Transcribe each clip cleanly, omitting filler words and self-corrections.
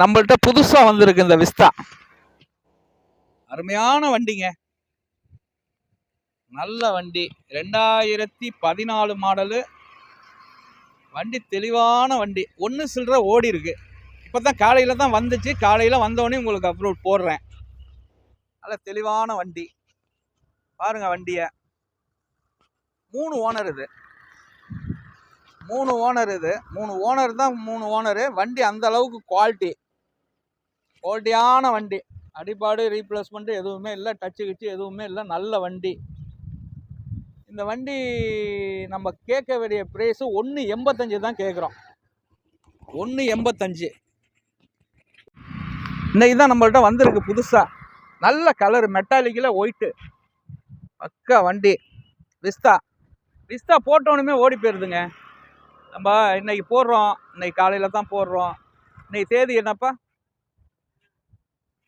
நம்மள்ட்ட புதுசா வந்திருக்கு இந்த விஸ்தா. அருமையான வண்டிங்க, நல்ல வண்டி. 2014 மாடலு வண்டி, தெளிவான வண்டி. ஒன்று சில்லற ஓடி இருக்கு. இப்போதான் காலையில தான் வந்துச்சு. காலையில வந்தோடனே உங்களுக்கு அப்லோட் போடுறேன். நல்ல தெளிவான வண்டி பாருங்க. வண்டிய 3 ஓனர் இது, 3 ஓனர் இது, 3 ஓனர் தான், 3 ஓனரு. வண்டி அந்த அளவுக்கு குவாலிட்டியான வண்டி. அடிபாடு ரீப்ளேஸ்மெண்ட் எதுவுமே இல்லை, டச்சு கிச்சு எதுவுமே இல்லை, நல்ல வண்டி. இந்த வண்டி நம்ம கேட்க வேண்டிய ப்ரைஸு 1.85 தான் கேட்குறோம். 1.85. இன்னைக்கு தான் நம்மள்ட்ட வந்திருக்கு புதுசா. நல்ல கலர், மெட்டாலிக்கில் ஒயிட்டு, பக்கா வண்டி. விஸ்தா போட்டோனுமே ஓடி போயிருதுங்க. நம்ம இன்னைக்கு போடுறோம், இன்னைக்கு காலையில் தான் போடுறோம். இன்னைக்கு தேதி என்னப்பா?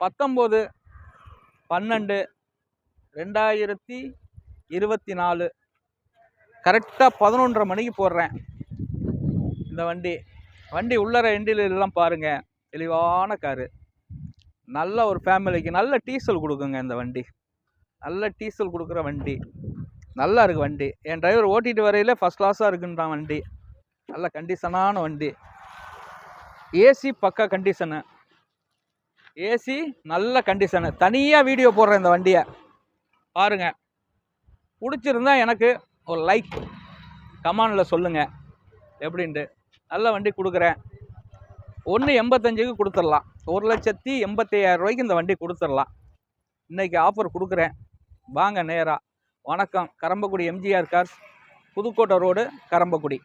19/12/2024. கரெக்டாக 11:30 மணிக்கு போடுறேன் இந்த வண்டி உள்ளர எண்டில் எல்லாம் பாருங்க. தெளிவான காரு, நல்ல ஒரு ஃபேமிலிக்கு நல்ல டீசல் கொடுக்குங்க இந்த வண்டி. நல்ல டீசல் கொடுக்குற வண்டி, நல்லா இருக்கு வண்டி. என் டிரைவர் ஓட்டிட்டு வரையில ஃபர்ஸ்ட் கிளாஸாக இருக்குன்றான் வண்டி. நல்ல கண்டிஷனான வண்டி. ஏசி பக்கா கண்டிஷனு, ஏசி நல்ல கண்டிஷனு. தனியாக வீடியோ போடுறேன் இந்த வண்டியை பாருங்க. பிடிச்சிருந்தா எனக்கு ஒரு லைக் கமெண்டில் சொல்லுங்கள் எப்படின்ட்டு. நல்ல வண்டி கொடுக்குறேன். 1.85க்கு கொடுத்துடலாம். 1,85,000 ரூபாய்க்கு இந்த வண்டி கொடுத்துடலாம். இன்றைக்கி ஆஃபர் கொடுக்குறேன், வாங்க நேராக. வணக்கம். Karambakkudi MGR cars, Pudukkottai road, Karambakkudi.